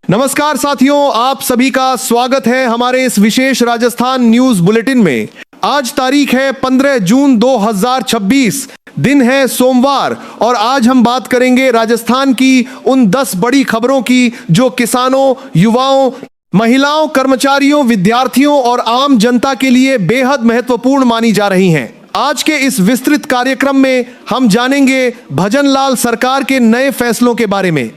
नमस्कार साथियों, आप सभी का स्वागत है हमारे इस विशेष राजस्थान न्यूज बुलेटिन में। आज तारीख है 15 जून 2026, दिन है सोमवार और आज हम बात करेंगे राजस्थान की उन 10 बड़ी खबरों की जो किसानों, युवाओं, महिलाओं, कर्मचारियों, विद्यार्थियों और आम जनता के लिए बेहद महत्वपूर्ण मानी जा रही हैं। आज के इस विस्तृत कार्यक्रम में हम जानेंगे भजनलाल सरकार के नए फैसलों के बारे में,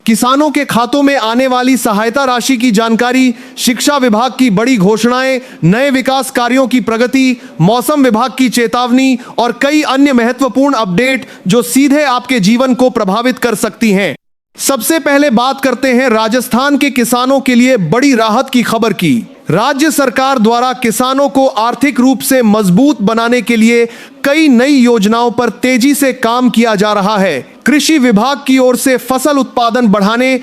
किसानों के खातों में आने वाली सहायता राशि की जानकारी, शिक्षा विभाग की बड़ी घोषणाएं, नए विकास कार्यों की प्रगति, मौसम विभाग की चेतावनी और कई अन्य महत्वपूर्ण अपडेट जो सीधे आपके जीवन को प्रभावित कर सकती हैं। सबसे पहले बात करते हैं राजस्थान के किसानों के लिए बड़ी राहत की खबर की। राज्य सरकार द्वारा किसानों को आर्थिक रूप से मजबूत बनाने के लिए कई नई योजनाओं पर तेजी से काम किया जा रहा है। कृषि विभाग की ओर से फसल उत्पादन बढ़ाने,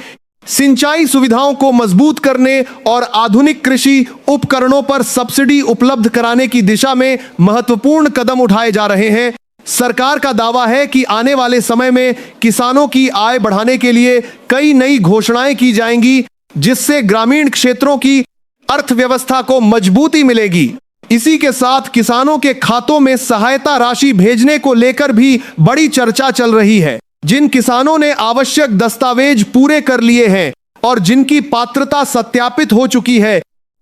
सिंचाई सुविधाओं को मजबूत करने और आधुनिक कृषि उपकरणों पर सब्सिडी उपलब्ध कराने की दिशा में महत्वपूर्ण कदम उठाए जा रहे हैं। सरकार का दावा है कि आने वाले समय में किसानों की आय बढ़ाने के लिए कई नई घोषणाएं की जाएंगी, जिससे ग्रामीण क्षेत्रों की अर्थव्यवस्था को मजबूती मिलेगी। इसी के साथ किसानों के खातों में सहायता राशि भेजने को लेकर भी बड़ी चर्चा चल रही है। जिन किसानों ने आवश्यक दस्तावेज पूरे कर लिए हैं और जिनकी पात्रता सत्यापित हो चुकी है,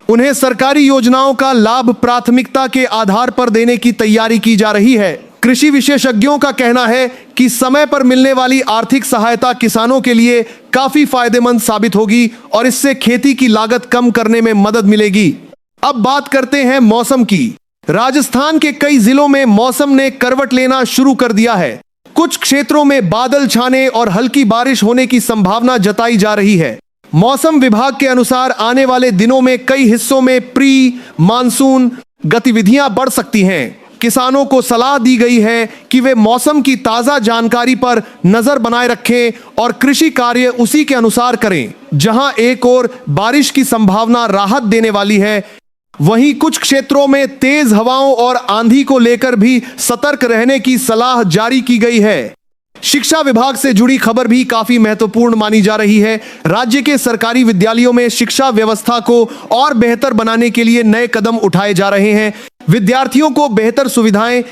उन्हें सरकारी योजनाओं का लाभ प्राथमिकता के आधार पर देने की तैयारी की जा रही है। कृषि विशेषज्ञों का कहना है कि समय पर मिलने वाली आर्थिक सहायता किसानों के लिए काफी फायदेमंद साबित होगी और इससे खेती की लागत कम करने में मदद मिलेगी। अब बात करते हैं मौसम की। राजस्थान के कई जिलों में मौसम ने करवट लेना शुरू कर दिया है। कुछ क्षेत्रों में बादल छाने और हल्की बारिश होने की संभावना जताई जा रही है। मौसम विभाग के अनुसार आने वाले दिनों में कई हिस्सों में प्री मानसून गतिविधियां बढ़ सकती हैं। किसानों को सलाह दी गई है कि वे मौसम की ताजा जानकारी पर नजर बनाए रखें और कृषि कार्य उसी के अनुसार करें। जहां एक ओर बारिश की संभावना राहत देने वाली है, वहीं कुछ क्षेत्रों में तेज हवाओं और आंधी को लेकर भी सतर्क रहने की सलाह जारी की गई है। शिक्षा विभाग से जुड़ी खबर भी काफी महत्वपूर्ण मानी जा रही है। राज्य के सरकारी विद्यालयों में शिक्षा व्यवस्था को और बेहतर बनाने के लिए नए कदम उठाए जा रहे हैं। विद्यार्थियों को बेहतर सुविधाएं,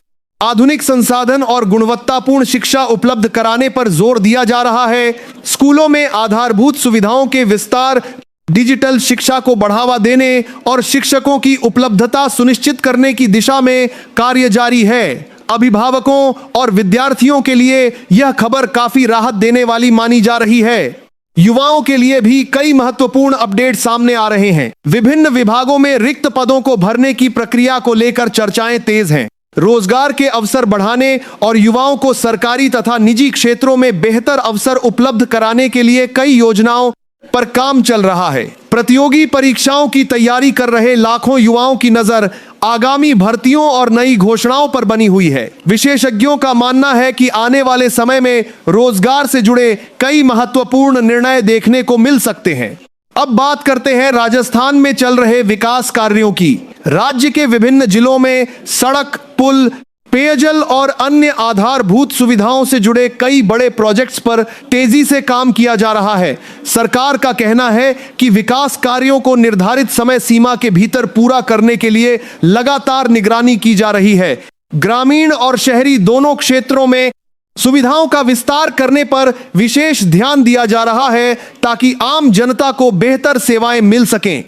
आधुनिक संसाधन और गुणवत्तापूर्ण शिक्षा उपलब्ध कराने पर जोर दिया जा रहा है। स्कूलों में आधारभूत सुविधाओं के विस्तार, डिजिटल शिक्षा को बढ़ावा देने और शिक्षकों की उपलब्धता सुनिश्चित करने की दिशा में कार्य जारी है। अभिभावकों और विद्यार्थियों के लिए यह खबर काफी राहत देने वाली मानी जा रही है। युवाओं के लिए भी कई महत्वपूर्ण अपडेट सामने आ रहे हैं। विभिन्न विभागों में रिक्त पदों को भरने की प्रक्रिया को लेकर चर्चाएं तेज हैं। रोजगार के अवसर बढ़ाने और युवाओं को सरकारी तथा निजी क्षेत्रों में बेहतर अवसर उपलब्ध कराने के लिए कई योजनाओं पर काम चल रहा है। प्रतियोगी परीक्षाओं की तैयारी कर रहे लाखों युवाओं की नजर आगामी भर्तियों और नई घोषणाओं पर बनी हुई है। विशेषज्ञों का मानना है कि आने वाले समय में रोजगार से जुड़े कई महत्वपूर्ण निर्णय देखने को मिल सकते हैं। अब बात करते हैं राजस्थान में चल रहे विकास कार्यों की। राज्य के विभिन्न जिलों में सड़क, पुल, पेयजल और अन्य आधारभूत सुविधाओं से जुड़े कई बड़े प्रोजेक्ट्स पर तेजी से काम किया जा रहा है। सरकार का कहना है कि विकास कार्यों को निर्धारित समय सीमा के भीतर पूरा करने के लिए लगातार निगरानी की जा रही है। ग्रामीण और शहरी दोनों क्षेत्रों में सुविधाओं का विस्तार करने पर विशेष ध्यान दिया जा रहा है ताकि आम जनता को बेहतर सेवाएं मिल सकें।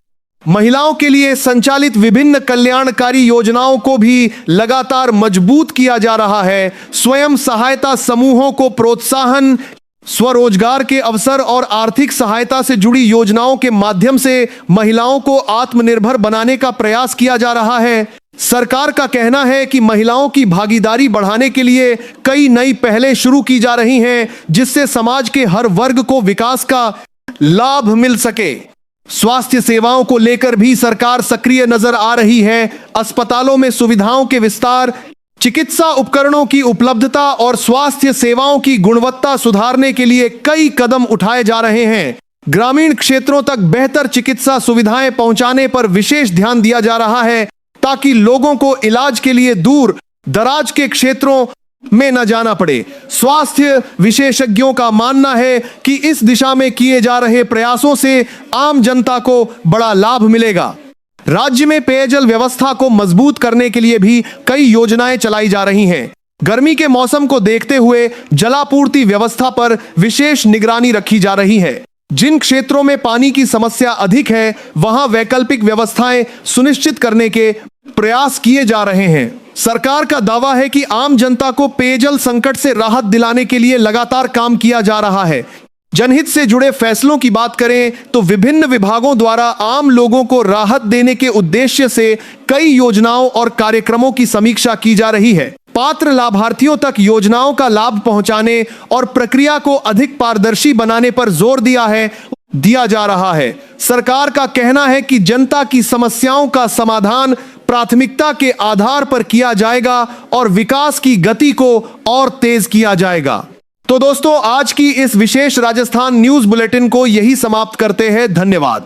महिलाओं के लिए संचालित विभिन्न कल्याणकारी योजनाओं को भी लगातार मजबूत किया जा रहा है। स्वयं सहायता समूहों को प्रोत्साहन, स्वरोजगार के अवसर और आर्थिक सहायता से जुड़ी योजनाओं के माध्यम से महिलाओं को आत्मनिर्भर बनाने का प्रयास किया जा रहा है। सरकार का कहना है कि महिलाओं की भागीदारी बढ़ाने के लिए कई नई पहलें शुरू की जा रही हैं, जिससे समाज के हर वर्ग को विकास का लाभ मिल सके। स्वास्थ्य सेवाओं को लेकर भी सरकार सक्रिय नजर आ रही है। अस्पतालों में सुविधाओं के विस्तार, चिकित्सा उपकरणों की उपलब्धता और स्वास्थ्य सेवाओं की गुणवत्ता सुधारने के लिए कई कदम उठाए जा रहे हैं। ग्रामीण क्षेत्रों तक बेहतर चिकित्सा सुविधाएं पहुंचाने पर विशेष ध्यान दिया जा रहा है ताकि लोगों को इलाज के लिए दूर दराज के क्षेत्रों में न जाना पड़े। स्वास्थ्य विशेषज्ञों का मानना है कि इस दिशा में किए जा रहे प्रयासों से आम जनता को बड़ा लाभ मिलेगा। राज्य में पेयजल व्यवस्था को मजबूत करने के लिए भी कई योजनाएं चलाई जा रही हैं। गर्मी के मौसम को देखते हुए जलापूर्ति व्यवस्था पर विशेष निगरानी रखी जा रही है। जिन क्षेत्रों में पानी की समस्या अधिक है, वहां वैकल्पिक व्यवस्थाएं सुनिश्चित करने के प्रयास किए जा रहे हैं। सरकार का दावा है कि आम जनता को पेयजल संकट से राहत दिलाने के लिए लगातार काम किया जा रहा है। जनहित से जुड़े फैसलों की बात करें तो विभिन्न विभागों द्वारा आम लोगों को राहत देने के उद्देश्य से कई योजनाओं और कार्यक्रमों की समीक्षा की जा रही है। पात्र लाभार्थियों तक योजनाओं का लाभ पहुंचाने और प्रक्रिया को अधिक पारदर्शी बनाने पर जोर दिया जा रहा है। सरकार का कहना है कि जनता की समस्याओं का समाधान प्राथमिकता के आधार पर किया जाएगा और विकास की गति को और तेज किया जाएगा। तो दोस्तों, आज की इस विशेष राजस्थान न्यूज बुलेटिन को यही समाप्त करते हैं। धन्यवाद।